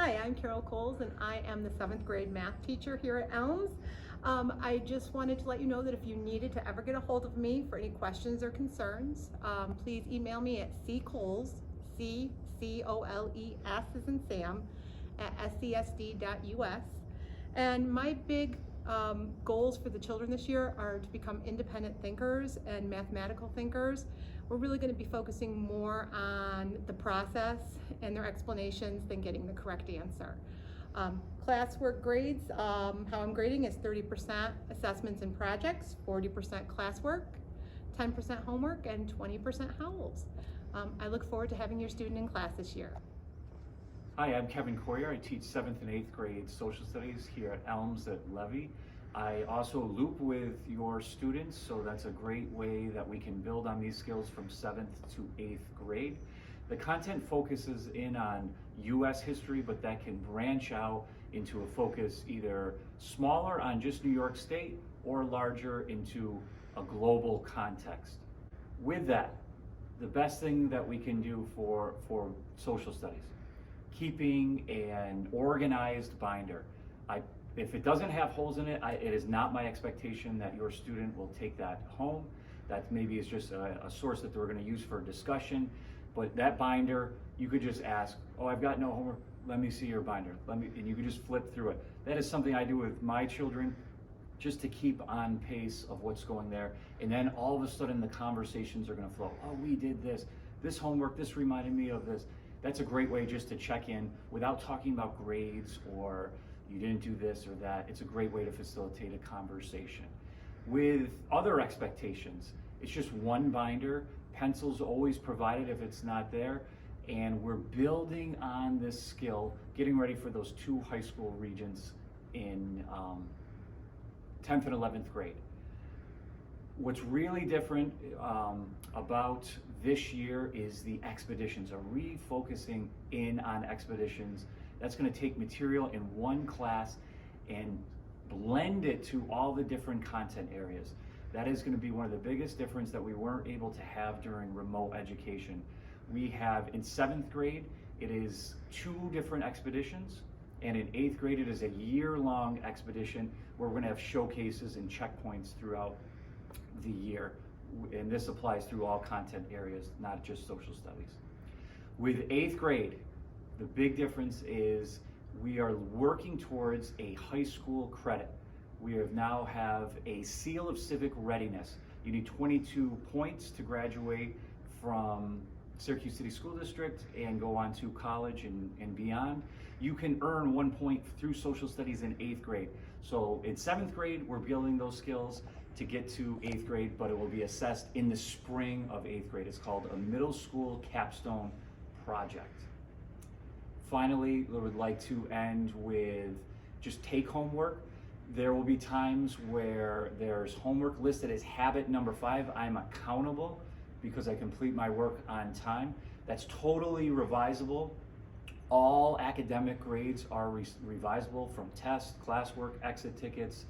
Hi, I'm Carol Coles and I am the 7th grade math teacher here at Elms. I just wanted to let you know that if you needed to ever get a hold of me for any questions or concerns, please email me at ccoles, C-C-O-L-E-S as in Sam, at scSD.us. And my big goals for the children this year are to become independent thinkers and mathematical thinkers. We're really going to be focusing more on the process and their explanations than getting the correct answer. Classwork grades, how I'm grading is 30% assessments and projects, 40% classwork, 10% homework, and 20% howls. I look forward to having your student in class this year. Hi, I'm Kevin Coyer. I teach 7th and 8th grade social studies here at Elms at Levy. I also loop with your students, so that's a great way that we can build on these skills from 7th to 8th grade. The content focuses in on U.S. history, but that can branch out into a focus either smaller on just New York State or larger into a global context. With that, the best thing that we can do for social studies, keeping an organized binder. If it doesn't have holes in it, it is not my expectation that your student will take that home. That maybe is just a source that they're going to use for discussion. But that binder, you could just ask, oh, I've got no homework, let me see your binder. And you could just flip through it. That is something I do with my children just to keep on pace of what's going there. And then all of a sudden the conversations are going to flow. Oh, we did this homework, this reminded me of this. That's a great way just to check in without talking about grades or you didn't do this or that. It's a great way to facilitate a conversation. With other expectations, it's just one binder. Pencils always provided if it's not there. And we're building on this skill, getting ready for those 2 high school regents in 10th and 11th grade. What's really different about this year is the expeditions, are refocusing in on expeditions. That's going to take material in one class and blend it to all the different content areas. That is going to be one of the biggest difference that we weren't able to have during remote education. We have in 7th grade, it is 2 different expeditions, and in 8th grade, it is a year-long expedition where we're going to have showcases and checkpoints throughout the year, and this applies through all content areas, not just social studies. With 8th grade, the big difference is we are working towards a high school credit. We now have a seal of civic readiness. You need 22 points to graduate from Syracuse City School District and go on to college and beyond. You can earn 1 point through social studies in 8th grade. So in 7th grade, we're building those skills to get to 8th grade, but it will be assessed in the spring of 8th grade. It's called a middle school capstone project. Finally, I would like to end with just take-home work. There will be times where there's homework listed as habit number 5. I'm accountable because I complete my work on time. That's totally revisable. All academic grades are revisable from tests, classwork, exit tickets.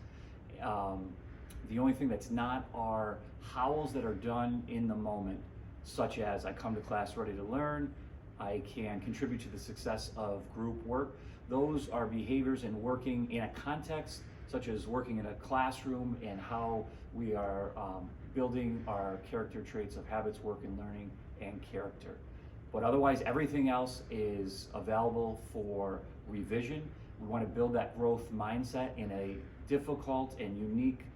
The only thing that's not are howls that are done in the moment, such as I come to class ready to learn, I can contribute to the success of group work. Those are behaviors in working in a context, such as working in a classroom and how we are building our character traits of habits, work, and learning, and character. But otherwise, everything else is available for revision. We want to build that growth mindset in a difficult and unique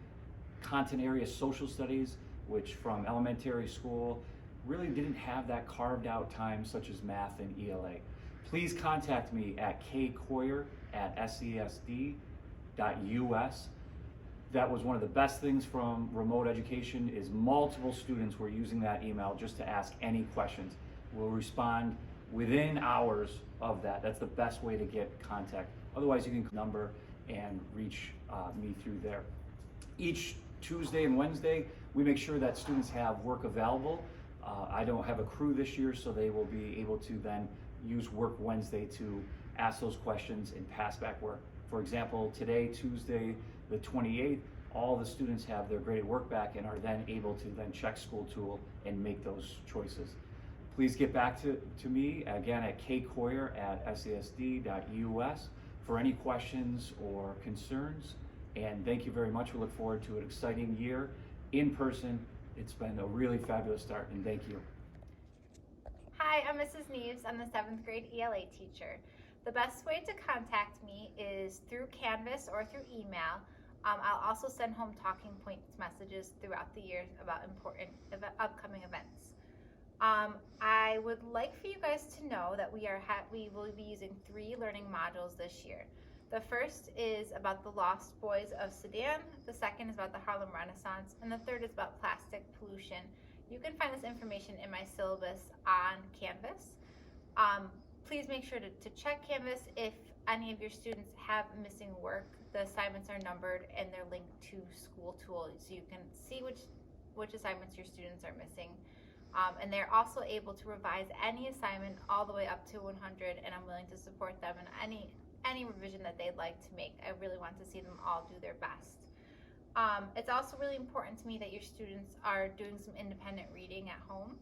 content area, social studies, which from elementary school really didn't have that carved out time, such as math and ELA. Please contact me at kcoyer@scSD.us. That was one of the best things from remote education is multiple students were using that email just to ask any questions. We'll respond within hours of that. That's the best way to get contact. Otherwise, you can number and reach me through there. Each Tuesday and Wednesday, we make sure that students have work available. I don't have a crew this year, so they will be able to then use Work Wednesday to ask those questions and pass back work. For example, today, Tuesday, the 28th, all the students have their graded work back and are then able to then check School Tool and make those choices. please get back to me again at kcoyer@sasd.us for any questions or concerns. And thank you very much. We look forward to an exciting year in person. It's been a really fabulous start, and thank you. Hi, I'm Mrs. Neves. I'm the 7th grade ELA teacher. The best way to contact me is through Canvas or through email. I'll also send home talking points messages throughout the year about important upcoming events. I would like for you guys to know that we will be using 3 learning modules this year. The first is about the Lost Boys of Sudan, the second is about the Harlem Renaissance, and the third is about plastic pollution. You can find this information in my syllabus on Canvas. Please make sure to check Canvas if any of your students have missing work. The assignments are numbered and they're linked to School Tool, so you can see which assignments your students are missing. And they're also able to revise any assignment all the way up to 100, and I'm willing to support them in any revision that they'd like to make. I really want to see them all do their best. It's also really important to me that your students are doing some independent reading at home.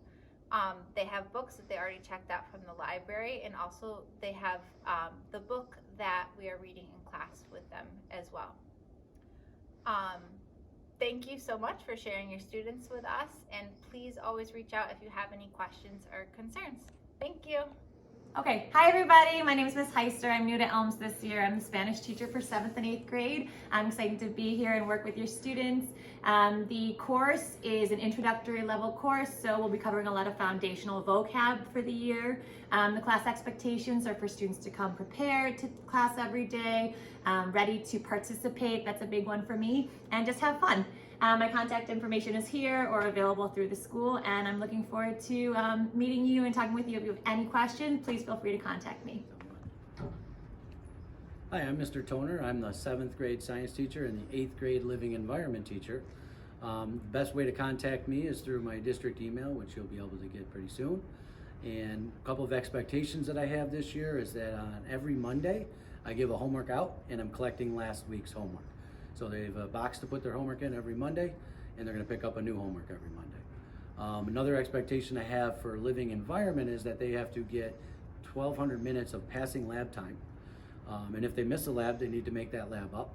They have books that they already checked out from the library, and also they have the book that we are reading in class with them as well. Thank you so much for sharing your students with us, and please always reach out if you have any questions or concerns. Thank you. Okay, hi everybody, my name is Miss Heister. I'm new to Elms this year. I'm the Spanish teacher for 7th and 8th grade. I'm excited to be here and work with your students. The course is an introductory level course, so we'll be covering a lot of foundational vocab for the year. The class expectations are for students to come prepared to class every day, ready to participate, that's a big one for me, and just have fun. My contact information is here or available through the school, and I'm looking forward to meeting you and talking with you. If you have any questions, please feel free to contact me. Hi, I'm Mr. Toner. I'm the 7th grade science teacher and the 8th grade living environment teacher. The best way to contact me is through my district email, which you'll be able to get pretty soon. And a couple of expectations that I have this year is that on every Monday, I give a homework out, and I'm collecting last week's homework. So they have a box to put their homework in every Monday, and they're going to pick up a new homework every Monday. Another expectation I have for living environment is that they have to get 1,200 minutes of passing lab time. And if they miss a lab, they need to make that lab up.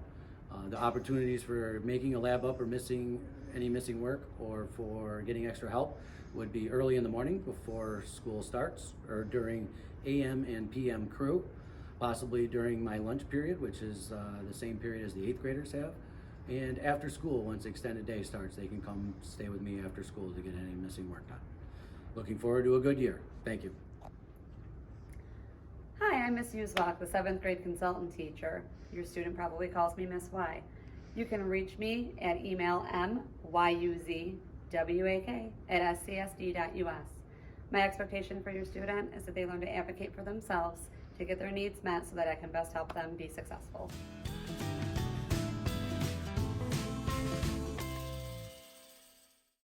The opportunities for making a lab up or missing work or for getting extra help would be early in the morning before school starts, or during AM and PM crew, possibly during my lunch period, which is the same period as the 8th graders have. And after school, once extended day starts, they can come stay with me after school to get any missing work done. Looking forward to a good year. Thank you. Hi, I'm Miss Usbach, the 7th grade consultant teacher. Your student probably calls me Miss Y. You can reach me at email myuzwak@scsd.us. My expectation for your student is that they learn to advocate for themselves to get their needs met so that I can best help them be successful.